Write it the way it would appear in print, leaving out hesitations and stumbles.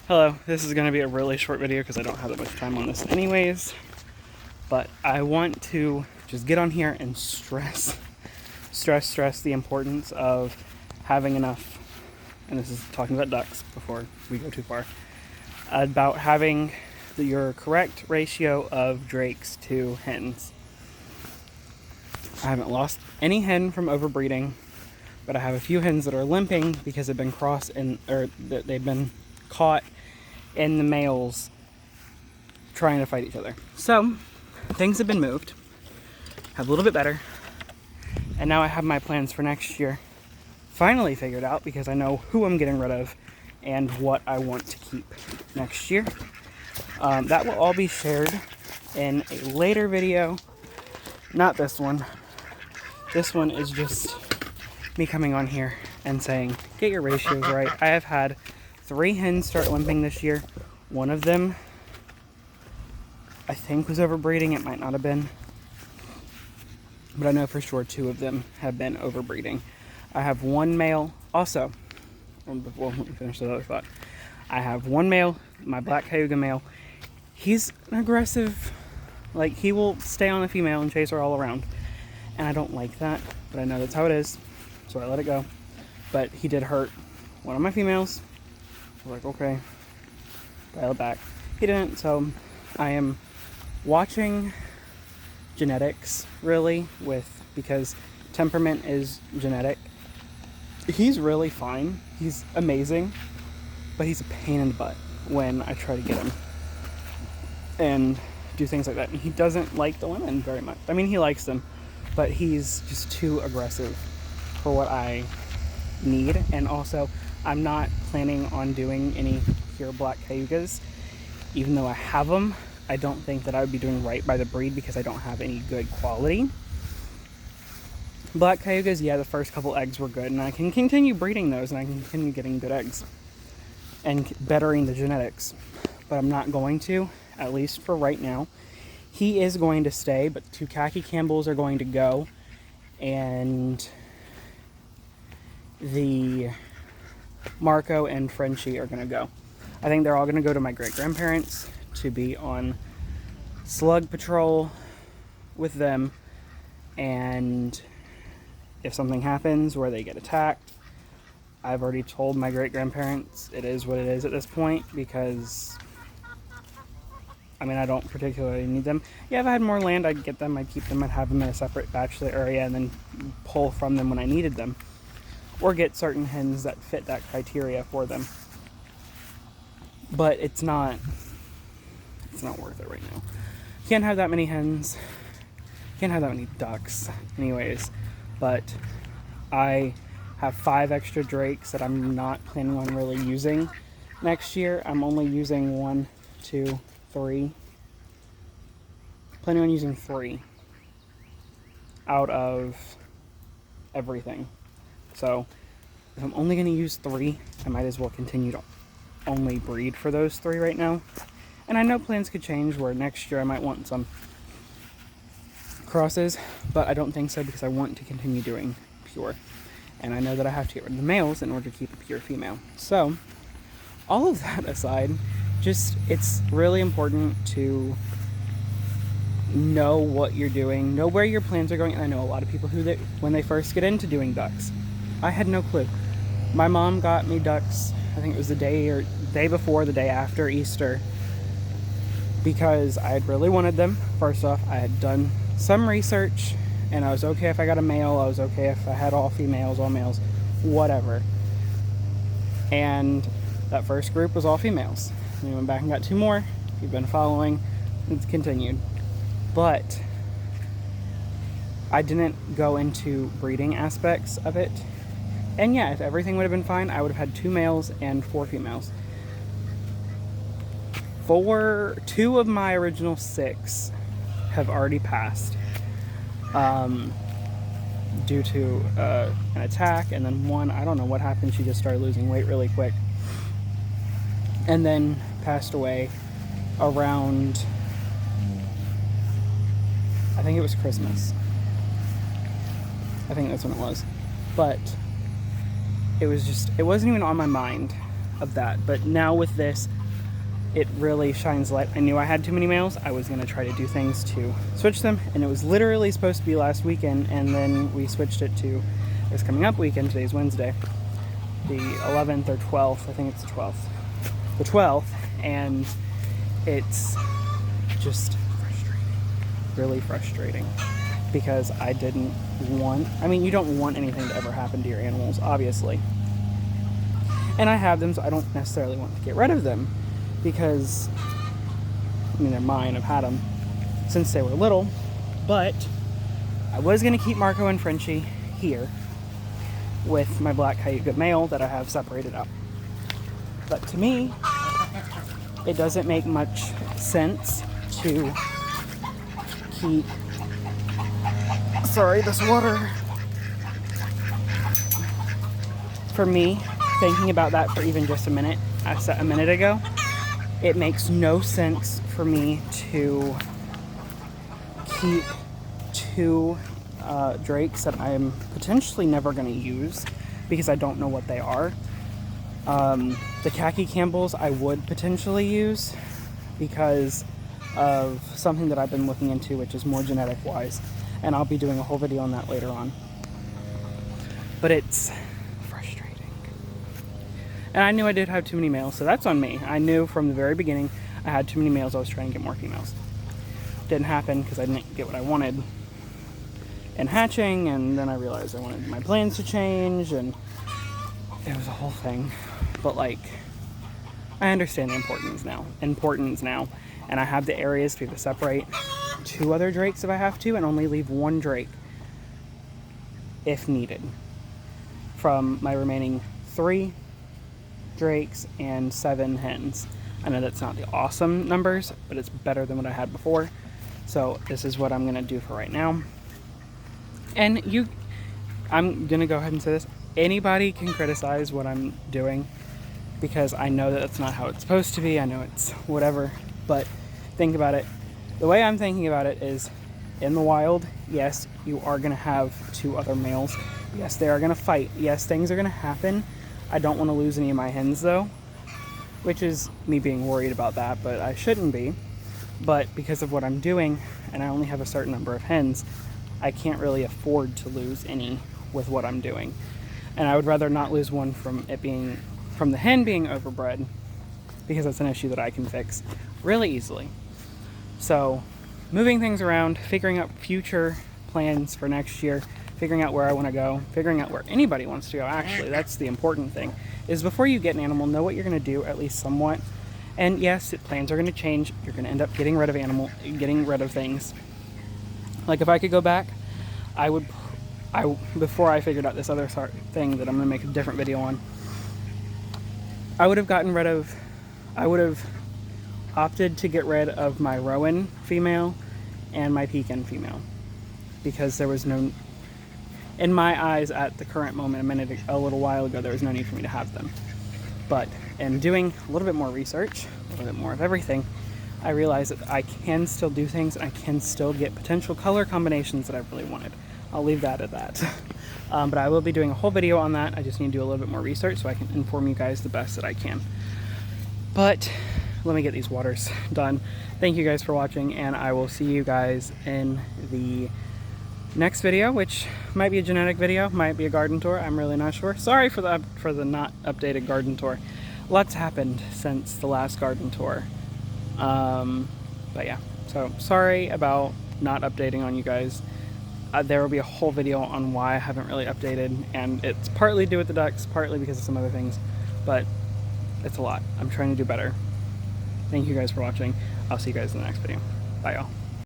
Hello, this is going to be a really short video because I don't have that much time on this anyways, but I want to just get on here and stress the importance of having enough, and this is talking about ducks before we go too far, about having your correct ratio of drakes to hens. I haven't lost any hen from overbreeding, but I have a few hens that are limping because they've been they've been caught in the males trying to fight each other. So things have been moved, have a little bit better, and now I have my plans for next year finally figured out because I know who I'm getting rid of and what I want to keep next year. That will all be shared in a later video, not this one. This one is just me coming on here and saying, get your ratios right. I have had 3 hens start limping this year. One of them, I think, was overbreeding. It might not have been. But I know for sure 2 of them have been overbreeding. I have 1 male. Also, before we finish the other thought, I have 1 male, my black cayuga male. He's an aggressive, like, he will stay on the female and chase her all around. And I don't like that, but I know that's how it is. So I let it go. But he did hurt one of my females. I was like, okay, dial it back. He didn't, so I am watching genetics, really, because temperament is genetic. He's really fine. He's amazing, but he's a pain in the butt when I try to get him and do things like that. And he doesn't like the women very much. I mean, he likes them, but he's just too aggressive for what I need. And also, I'm not planning on doing any pure black cayugas. Even though I have them, I don't think that I would be doing right by the breed because I don't have any good quality. Black cayugas, yeah, the first couple eggs were good, and I can continue breeding those, and I can continue getting good eggs and bettering the genetics. But I'm not going to, at least for right now. He is going to stay, but 2 khaki Campbells are going to go, and the Marco and Frenchie are going to go. I think they're all going to go to my great-grandparents to be on slug patrol with them, and if something happens where they get attacked, I've already told my great-grandparents it is what it is at this point, because I mean, I don't particularly need them. Yeah, if I had more land, I'd get them, I'd keep them, I'd have them in a separate bachelor area and then pull from them when I needed them. Or get certain hens that fit that criteria for them. But it's not worth it right now. You can't have that many hens. You can't have that many ducks anyways. But I have 5 extra drakes that I'm not planning on really using next year. I'm only using 1, 2, 3. Planning on using 3 out of everything. So if I'm only going to use 3, I might as well continue to only breed for those 3 right now. And I know plans could change where next year I might want some crosses, but I don't think so because I want to continue doing pure. And I know that I have to get rid of the males in order to keep a pure female. So all of that aside, it's really important to know what you're doing, know where your plans are going. And I know a lot of people when they first get into doing ducks, I had no clue. My mom got me ducks, I think it was the day before, the day after Easter, because I had really wanted them. First off, I had done some research, and I was okay if I got a male, I was okay if I had all females, all males, whatever. And that first group was all females. We went back and got 2 more. If you've been following, it's continued. But I didn't go into breeding aspects of it. And yeah, if everything would have been fine, I would have had 2 males and 4 females. 2 of my original 6 have already passed due to an attack, and then 1, I don't know what happened, she just started losing weight really quick. And then passed away around, I think it was Christmas. I think that's when it was. But it wasn't even on my mind of that. But now with this, it really shines light. I knew I had too many males. I was going to try to do things to switch them, and it was literally supposed to be last weekend, and then we switched it to this coming up weekend. Today's Wednesday, the 11th or 12th. I think it's the 12th. The 12th, and it's just frustrating. Really frustrating. Because I didn't want... I mean, you don't want anything to ever happen to your animals, obviously. And I have them, so I don't necessarily want to get rid of them. Because, I mean, they're mine. I've had them since they were little. But I was going to keep Marco and Frenchie here with my black Cayuga male that I have separated out. But to me, it doesn't make much sense to keep... Sorry, this water. For me, thinking about that for even just a minute, I said a minute ago, it makes no sense for me to keep two drakes that I'm potentially never going to use because I don't know what they are. The khaki Campbells I would potentially use because of something that I've been looking into, which is more genetic wise, and I'll be doing a whole video on that later on. But it's frustrating. And I knew I did have too many males, so that's on me. I knew from the very beginning I had too many males. I was trying to get more females. Didn't happen because I didn't get what I wanted in hatching, and then I realized I wanted my plans to change, and it was a whole thing. But like, I understand the importance now, and I have the areas to be able to separate two other drakes if I have to, and only leave one drake if needed from my remaining 3 drakes and 7 hens. I know that's not the awesome numbers, but it's better than what I had before. So this is what I'm gonna do for right now. And I'm gonna go ahead and say this. Anybody can criticize what I'm doing because I know that that's not how it's supposed to be. I know it's whatever, but think about it. The way I'm thinking about it is, in the wild, yes, you are gonna have 2 other males. Yes, they are gonna fight. Yes, things are gonna happen. I don't want to lose any of my hens though, which is me being worried about that, but I shouldn't be. But because of what I'm doing, and I only have a certain number of hens, I can't really afford to lose any with what I'm doing. And I would rather not lose one from the hen being overbred, because that's an issue that I can fix really easily. So moving things around, figuring out future plans for next year, figuring out where I want to go, figuring out where anybody wants to go, actually, that's the important thing, is before you get an animal, know what you're going to do, at least somewhat. And yes, plans are going to change. You're going to end up getting rid of things. Like if I could go back, before I figured out this other thing that I'm going to make a different video on, I would have opted to get rid of my Rowan female and my Pekin female, because there was no, in my eyes at the current moment, a little while ago, there was no need for me to have them. But in doing a little bit more research, a little bit more of everything, I realized that I can still do things, and I can still get potential color combinations that I really wanted. I'll leave that at that. But I will be doing a whole video on that. I just need to do a little bit more research so I can inform you guys the best that I can. But let me get these waters done. Thank you guys for watching, and I will see you guys in the next video, which might be a genetic video, might be a garden tour. I'm really not sure. Sorry for the not updated garden tour. Lots happened since the last garden tour. But yeah, so sorry about not updating on you guys. There will be a whole video on why I haven't really updated, and it's partly due with the ducks, partly because of some other things, but it's a lot. I'm trying to do better. Thank you guys for watching. I'll see you guys in the next video. Bye, y'all.